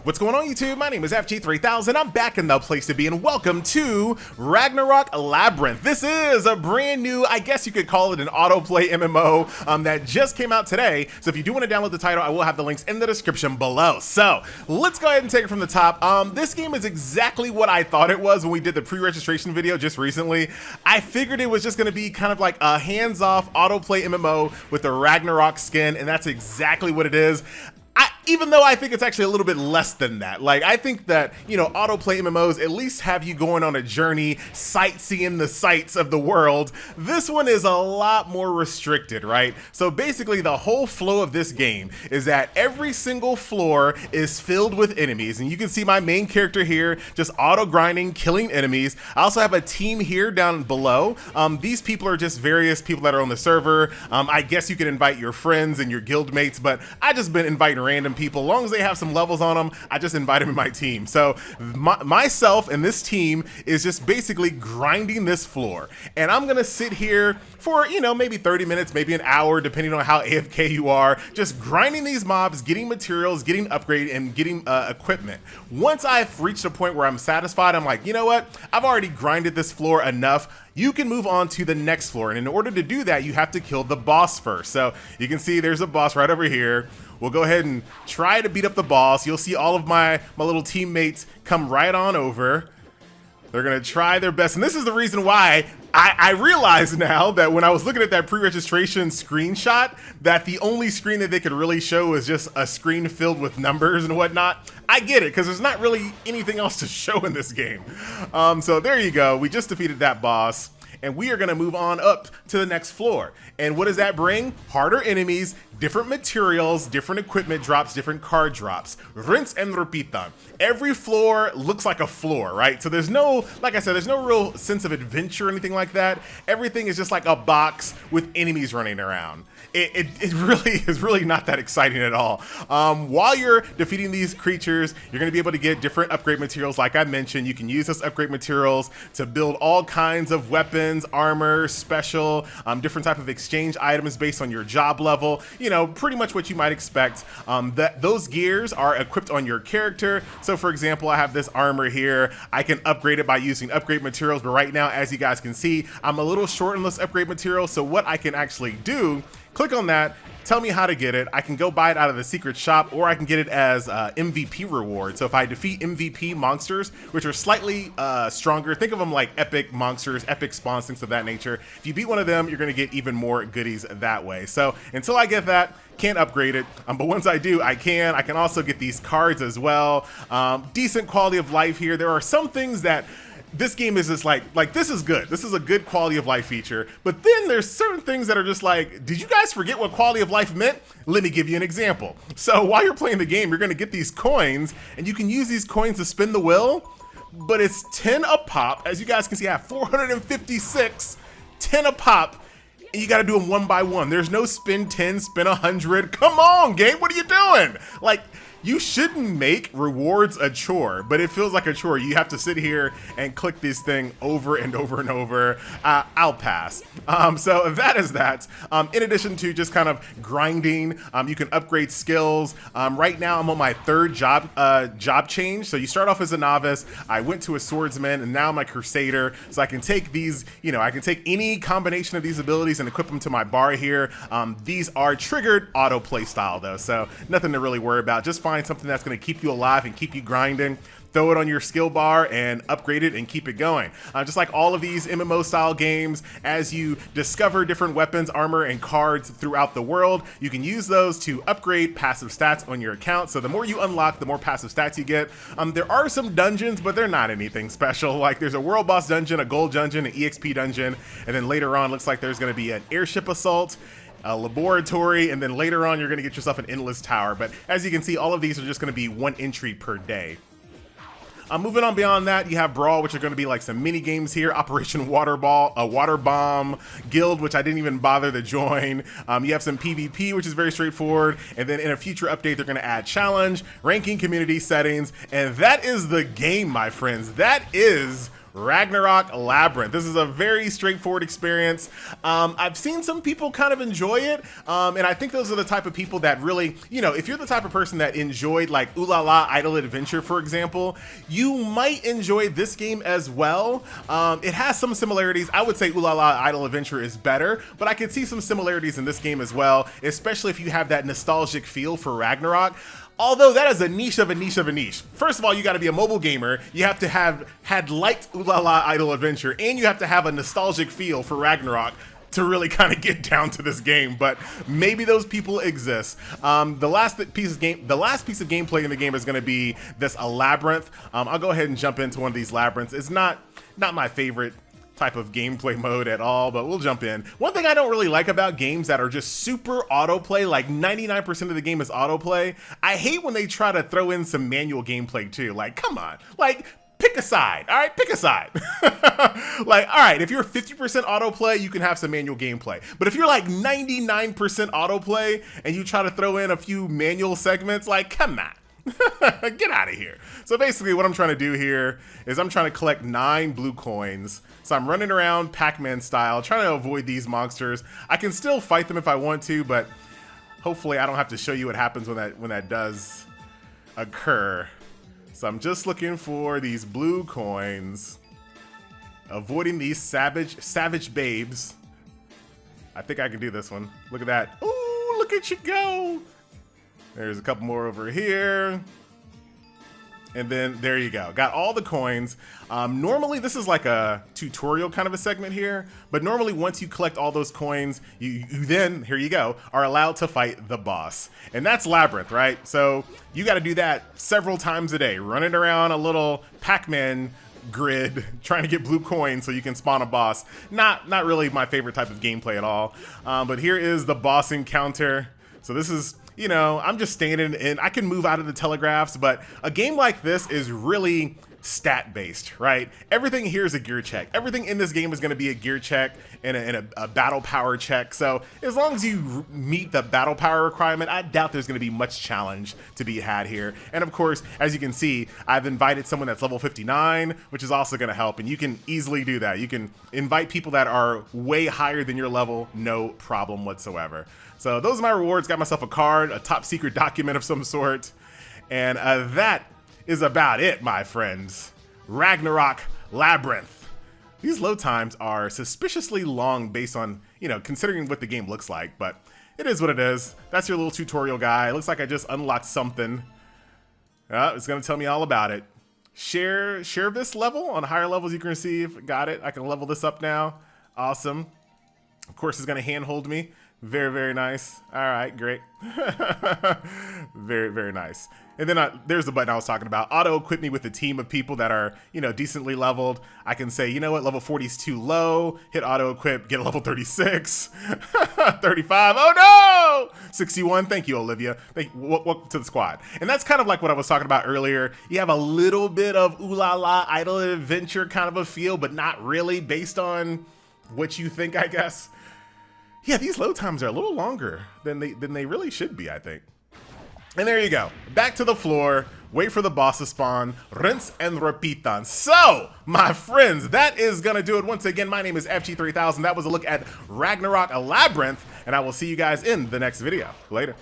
What's going on, YouTube? My name is FG3000. I'm back in the place to be, and welcome to Ragnarok Labyrinth. This is a brand new, I guess you could call it an autoplay MMO that just came out today. So if you do want to download the title, I will have the links in the description below. So let's go ahead and take it from the top. This game is exactly what I thought it was when we did the pre-registration video just recently. I figured it was just going to be kind of like a hands-off autoplay MMO with the Ragnarok skin, and that's exactly what it is. Even though I think it's actually a little bit less than that. Like, I think that, you know, autoplay MMOs at least have you going on a journey, sightseeing the sights of the world. This one is a lot more restricted, right? So basically the whole flow of this game is that every single floor is filled with enemies. And you can see my main character here just auto grinding, killing enemies. I also have a team here down below. These people are just various people that are on the server. I guess you can invite your friends and your guild mates, but I just been inviting random people. As long as they have some levels on them, I just invite them in my team. So myself and this team is just basically grinding this floor, and I'm gonna sit here for, you know, maybe 30 minutes, maybe an hour, depending on how AFK you are, just grinding these mobs, getting materials, getting upgrade, and getting equipment. Once I've reached a point where I'm satisfied, I'm like, you know what, I've already grinded this floor enough. You can move on to the next floor, and in order to do that, you have to kill the boss first. So you can see there's a boss right over here. We'll go ahead and try to beat up the boss. You'll see all of my little teammates come right on over. They're gonna try their best, and this is the reason why I realize now that when I was looking at that pre-registration screenshot, that the only screen that they could really show is just a screen filled with numbers and whatnot. I get it, because there's not really anything else to show in this game. So there you go. We just defeated that boss, and we are going to move on up to the next floor. And what does that bring? Harder enemies, different materials, different equipment drops, different card drops. Rinse and repita. Every floor looks like a floor, right? So there's no, like I said, there's no real sense of adventure or anything like that. Everything is just like a box with enemies running around. It really is not that exciting at all. While you're defeating these creatures, you're going to be able to get different upgrade materials. Like I mentioned, you can use those upgrade materials to build all kinds of weapons, armor, special, different type of exchange items based on your job level. You know, pretty much what you might expect. Those gears are equipped on your character. So for example, I have this armor here. I can upgrade it by using upgrade materials, but right now, as you guys can see, I'm a little short on this upgrade material. So what I can actually do, click on that, tell me how to get it. I can go buy it out of the secret shop, or I can get it as MVP reward. So if I defeat MVP monsters, which are slightly stronger, think of them like epic monsters, epic spawns, things of that nature. If you beat one of them, you're gonna get even more goodies that way. So until I get that, can't upgrade it, but once I do, I can also get these cards as well. Decent quality of life here. There are some things that this game is just like this is good. This is a good quality of life feature. But then there's certain things that are just like, did you guys forget what quality of life meant? Let me give you an example. So while you're playing the game, you're gonna get these coins, and you can use these coins to spin the wheel, but it's 10 a pop. As you guys can see, I have 456, 10 a pop. And you got to do them one by one. There's no spin 10, spin 100. Come on, game. What are you doing? Like, you shouldn't make rewards a chore, but it feels like a chore. You have to sit here and click this thing over and over and over. I'll pass. So that is that. In addition to just kind of grinding, you can upgrade skills. Right now, I'm on my third job change. So you start off as a novice. I went to a swordsman, and now I'm a crusader. So I can take these, you know, I can take any combination of these abilities and equip them to my bar here. These are triggered auto play style though, so nothing to really worry about. Just find something that's going to keep you alive and keep you grinding, throw it on your skill bar and upgrade it and keep it going. Just like all of these MMO style games, as you discover different weapons, armor, and cards throughout the world, you can use those to upgrade passive stats on your account. So the more you unlock, the more passive stats you get. There are some dungeons, but they're not anything special. Like there's a world boss dungeon, a gold dungeon, an EXP dungeon, and then later on looks like there's going to be an airship assault, a laboratory, and then later on you're going to get yourself an endless tower. But as you can see, all of these are just going to be one entry per day. Moving on beyond that, you have Brawl, which are going to be like some mini games here. Operation Water Bomb, Guild, which I didn't even bother to join. You have some PvP, which is very straightforward. And then in a future update, they're going to add challenge, ranking, community settings. And that is the game, my friends. That is Ragnarok Labyrinth. This is a very straightforward experience. I've seen some people kind of enjoy it, and I think those are the type of people that really, you know, if you're the type of person that enjoyed like Ooh La La Idle Adventure, for example, you might enjoy this game as well. It has some similarities. I would say Ooh La La Idle Adventure is better, but I could see some similarities in this game as well, especially if you have that nostalgic feel for Ragnarok. Although that is a niche of a niche of a niche. First of all, you gotta be a mobile gamer, you have to have had liked Ooh La La Idle Adventure, and you have to have a nostalgic feel for Ragnarok to really kind of get down to this game, but maybe those people exist. The last piece of gameplay in the game is gonna be this Labyrinth. I'll go ahead and jump into one of these labyrinths. It's not my favorite type of gameplay mode at all, but we'll jump in. One thing I don't really like about games that are just super autoplay, like 99% of the game is autoplay, I hate when they try to throw in some manual gameplay too. Like, come on, like, pick a side, all right? Pick a side. Like, all right, if you're 50% autoplay, you can have some manual gameplay. But if you're like 99% autoplay and you try to throw in a few manual segments, like, come on. Get out of here. So basically what I'm trying to do here is I'm trying to collect 9 blue coins. So I'm running around Pac-Man style, trying to avoid these monsters. I can still fight them if I want to, but hopefully I don't have to show you what happens when that does occur. So I'm just looking for these blue coins, avoiding these savage babes. I think I can do this one. Look at that. Ooh, look at you go. There's a couple more over here. And then there you go. Got all the coins. Normally this is like a tutorial kind of a segment here, but normally once you collect all those coins, you then, here you go, are allowed to fight the boss. And that's Labyrinth, right? So you got to do that several times a day, running around a little Pac-Man grid trying to get blue coins so you can spawn a boss. Not really my favorite type of gameplay at all. But here is the boss encounter. So this is, you know, I'm just standing and I can move out of the telegraphs, but a game like this is really stat based, right? Everything here is a gear check. Everything in this game is going to be a gear check and a battle power check. So as long as you meet the battle power requirement, I doubt there's going to be much challenge to be had here. And of course, as you can see, I've invited someone that's level 59, which is also going to help. And you can easily do that. You can invite people that are way higher than your level, no problem whatsoever. So those are my rewards. Got myself a card, a top secret document of some sort. And that is about it, my friends. Ragnarok Labyrinth. These load times are suspiciously long based on, you know, considering what the game looks like, but it is what it is. That's your little tutorial guy. It looks like I just unlocked something. It's gonna tell me all about it. Share this level. On higher levels you can receive. Got it. I can level this up now. Awesome. Of course, it's gonna handhold me. Very, very nice. All right, great. Very, very nice. And then there's the button I was talking about. Auto equip me with a team of people that are, you know, decently leveled. I can say, you know what, level 40 is too low. Hit auto equip, get a level 36, 35. Oh no! 61. Thank you, Olivia. Welcome to the squad. And that's kind of like what I was talking about earlier. You have a little bit of Ooh La La Idle Adventure kind of a feel, but not really, based on what you think, I guess. Yeah, these load times are a little longer than they really should be, I think. And there you go. Back to the floor. Wait for the boss to spawn. Rinse and repeat. So, my friends, that is going to do it. Once again, my name is FG3000. That was a look at Ragnarok Labyrinth, and I will see you guys in the next video. Later.